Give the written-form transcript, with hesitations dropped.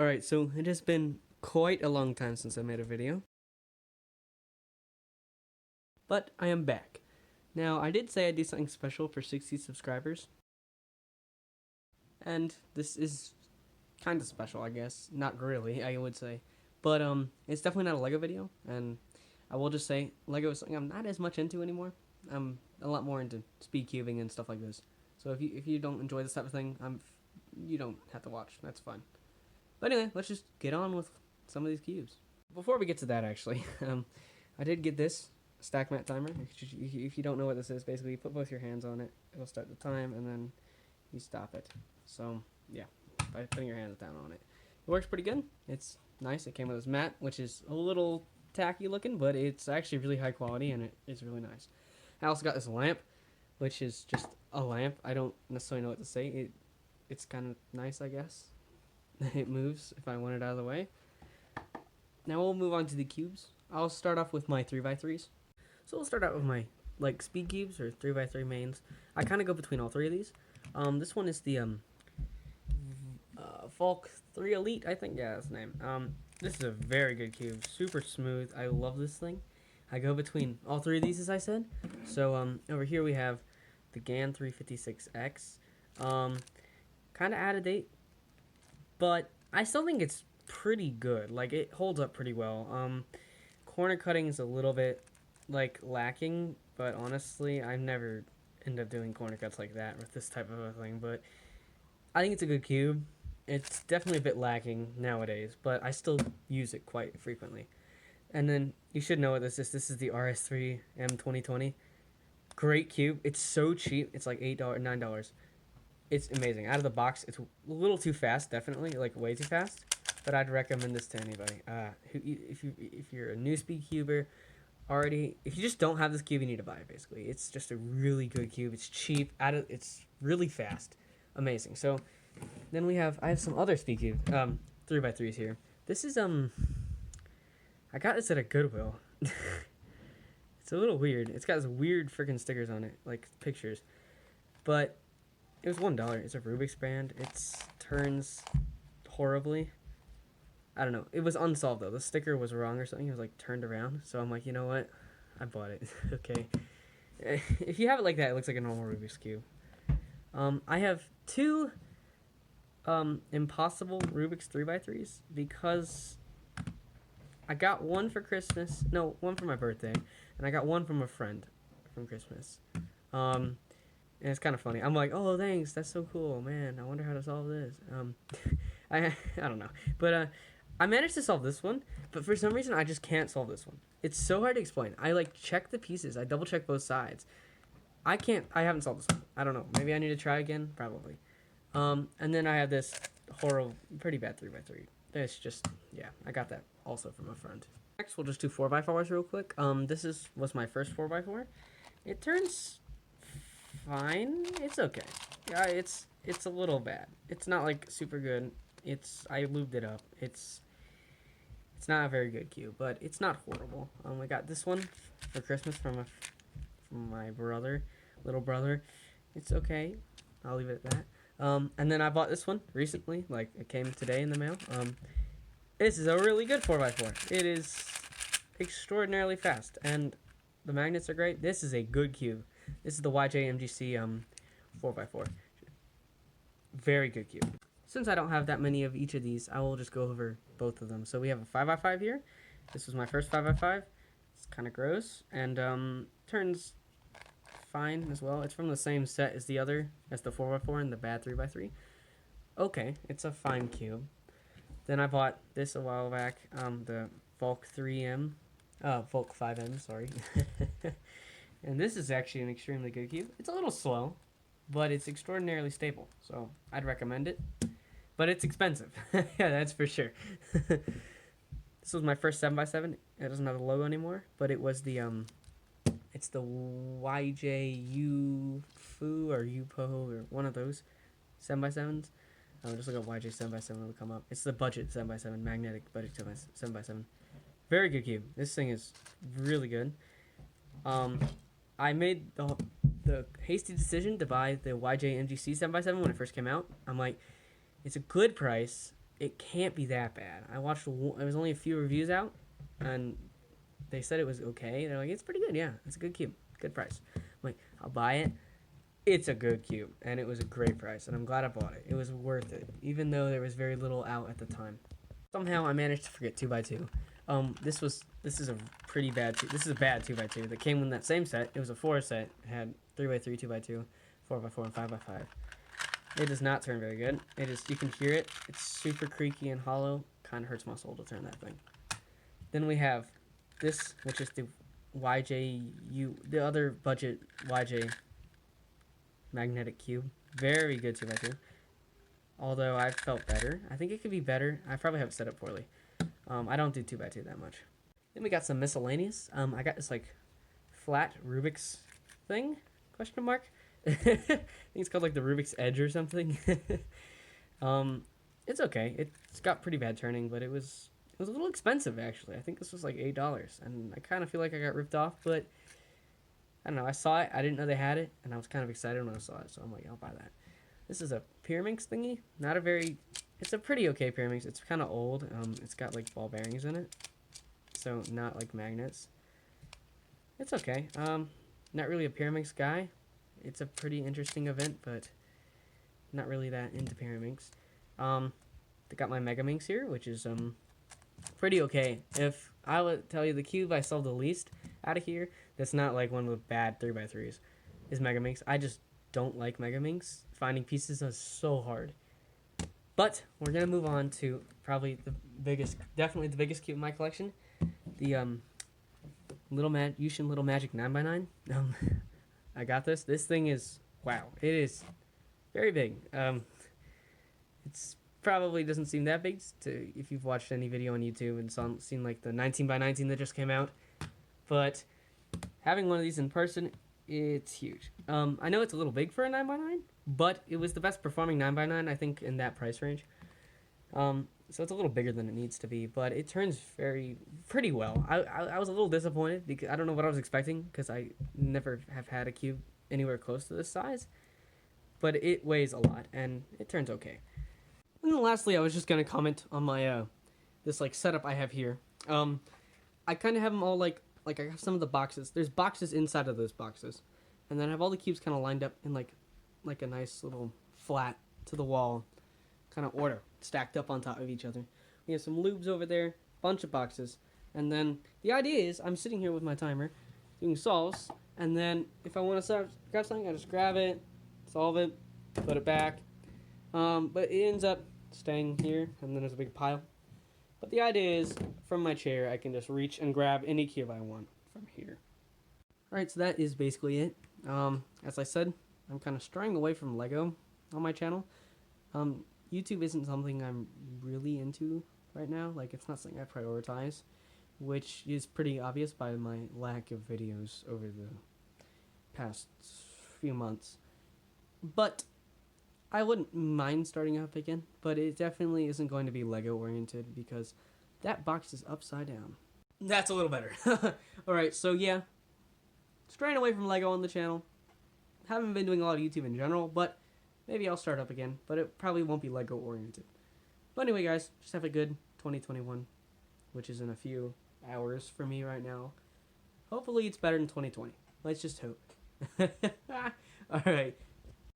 Alright, so it has been quite a long time since I made a video, but I am back. Now, I did say I'd do something special for 60 subscribers, and this is kind of special, I guess. Not really, I would say. But, it's definitely not a LEGO video, and I will just say, LEGO is something I'm not as much into anymore. I'm a lot more into speed cubing and stuff like this. So if you don't enjoy this type of thing, you don't have to watch. That's fine. But anyway, let's just get on with some of these cubes. Before we get to that, actually, I did get this stack mat timer. If you don't know what this is, basically you put both your hands on it, it'll start the time, and then you stop it. So yeah, by putting your hands down on it, it works pretty good. It's nice. It came with this mat, which is a little tacky looking, but it's actually really high quality, and it's really nice. I also got this lamp, which is just a lamp. I don't necessarily know what to say. It's kind of nice, I guess. It moves if I want it out of the way. Now we'll move on to the cubes. I'll start off with my 3x3s. So we'll start out with my speed cubes or 3x3 mains. I kind of go between all three of these. This one is the Volk 3 Elite, I think. Yeah, that's the name. This is a very good cube. Super smooth. I love this thing. I go between all three of these, as I said. So over here we have the GAN 356X. Kind of out of date, but I still think it's pretty good. Like, it holds up pretty well. Corner cutting is a little bit like lacking, but honestly I've never ended up doing corner cuts like that with this type of a thing. But I think it's a good cube. It's definitely a bit lacking nowadays, but I still use it quite frequently. And then you should know what this is. This is the RS3 M2020. Great cube. It's so cheap. It's like $8, $9. It's amazing. Out of the box, it's a little too fast, definitely, like way too fast. But I'd recommend this to anybody. If you're a new speed cuber, if you just don't have this cube, you need to buy it. Basically, it's just a really good cube. It's cheap. It's really fast, amazing. So then I have some other speed cube 3x3s here. This is I got this at a Goodwill. It's a little weird. It's got this weird freaking stickers on it, like pictures, but it was $1. It's a Rubik's brand. It turns horribly. I don't know. It was unsolved though. The sticker was wrong or something. It was like turned around. So I'm like, you know what? I bought it. Okay. If you have it like that, it looks like a normal Rubik's cube. I have two impossible Rubik's 3x3s because I got one for Christmas. No, one for my birthday, and I got one from a friend from Christmas. And it's kind of funny. I'm like, oh, thanks. That's so cool, man. I wonder how to solve this. I don't know, but I managed to solve this one. But for some reason, I just can't solve this one. It's so hard to explain. I like check the pieces. I double check both sides. I haven't solved this one. I don't know. Maybe I need to try again. Probably. And then I have this horrible, pretty bad 3x3. It's just, yeah. I got that also from a friend. Next, we'll just do 4x4s real quick. This was my first 4x4. It turns fine. It's okay. Yeah, it's a little bad. It's not like super good. I lubed it up. It's not a very good cube, but it's not horrible. I got this one for Christmas from my little brother. It's okay. I'll leave it at that. And then I bought this one recently. Like, it came today in the mail. This is a really good 4x4. It is extraordinarily fast, and the magnets are great. This is a good cube. This is the YJ-MGC 4x4. Very good cube. Since I don't have that many of each of these, I will just go over both of them. So we have a 5x5 here. This was my first 5x5. It's kind of gross, and turns fine as well. It's from the same set as the 4x4 and the bad 3x3. Okay, it's a fine cube. Then I bought this a while back, the Volk 5M, sorry. And this is actually an extremely good cube. It's a little slow, but it's extraordinarily stable, so I'd recommend it. But it's expensive. Yeah, that's for sure. This was my first 7x7. It doesn't have the logo anymore, but it was it's the YJ UFO or UPO or one of those 7x7s. Just look at YJ 7x7, it'll come up. It's the budget 7x7, magnetic budget 7x7. Very good cube. This thing is really good. I made the hasty decision to buy the YJ-MGC 7x7 when it first came out. I'm like, it's a good price. it can't be that bad. I watched, it was only a few reviews out, and they said it was okay. They're like, it's pretty good, yeah. It's a good cube. Good price. I'm like, I'll buy it. It's a good cube, and it was a great price, and I'm glad I bought it. It was worth it, even though there was very little out at the time. Somehow I managed to forget 2x2. This is a pretty bad this is a bad 2x2 that came in that same set. It was a 4 set. It had 3x3, 2x2, 4x4, and 5x5. It does not turn very good. It is, you can hear it. It's super creaky and hollow. Kind of hurts my soul to turn that thing. Then we have this, which is the the other budget YJ magnetic cube. Very good 2x2. Although I felt better. I think it could be better. I probably have it set up poorly. I don't do 2x2 that much. Then we got some miscellaneous. I got this like flat Rubik's thing? Question mark. I think it's called like the Rubik's Edge or something. It's okay. It's got pretty bad turning, but it was a little expensive actually. I think this was like $8, and I kind of feel like I got ripped off. But I don't know. I saw it. I didn't know they had it, and I was kind of excited when I saw it. So I'm like, I'll buy that. This is a Pyraminx thingy. Not a very. It's a pretty okay Pyraminx. It's kind of old. It's got like ball bearings in it, so not like magnets. It's okay. Not really a Pyraminx guy. It's a pretty interesting event, but not really that into Pyraminx. They got my Megaminx here, which is pretty okay. If I would tell you the cube I sold the least out of here, that's not like one with bad 3x3s, is Megaminx. I just don't like Megaminx. Finding pieces is so hard. But we're gonna move on to probably the biggest, definitely the biggest cube in my collection, the Yushin Little Magic 9x9. I got this. This thing is, wow, it is very big. It's probably doesn't seem that big to if you've watched any video on YouTube and seen like the 19x19 that just came out, but having one of these in person, it's huge. I know it's a little big for a 9x9, but it was the best performing 9x9 I think in that price range. So it's a little bigger than it needs to be, but it turns pretty well. I was a little disappointed because I don't know what I was expecting because I never have had a cube anywhere close to this size, but it weighs a lot and it turns okay. And then lastly, I was just gonna comment on my this like setup I have here. I kind of have them all like I have some of the boxes. There's boxes inside of those boxes, and then I have all the cubes kind of lined up in like a nice little flat to the wall kind of order, stacked up on top of each other. We have some lubes over there, bunch of boxes, and then the idea is I'm sitting here with my timer doing solves, and then if I want to grab something, I just grab it, solve it, put it back. But it ends up staying here, and then there's a big pile. But the idea is, from my chair, I can just reach and grab any cube I want from here. Alright, so that is basically it. As I said, I'm kind of straying away from Lego on my channel. YouTube isn't something I'm really into right now. Like, it's not something I prioritize, which is pretty obvious by my lack of videos over the past few months. But I wouldn't mind starting up again, but it definitely isn't going to be Lego oriented because that box is upside down. That's a little better. Alright, so yeah, straying away from Lego on the channel. Haven't been doing a lot of YouTube in general, but maybe I'll start up again, but it probably won't be Lego oriented. But anyway, guys, just have a good 2021, which is in a few hours for me right now. Hopefully it's better than 2020. Let's just hope. Alright,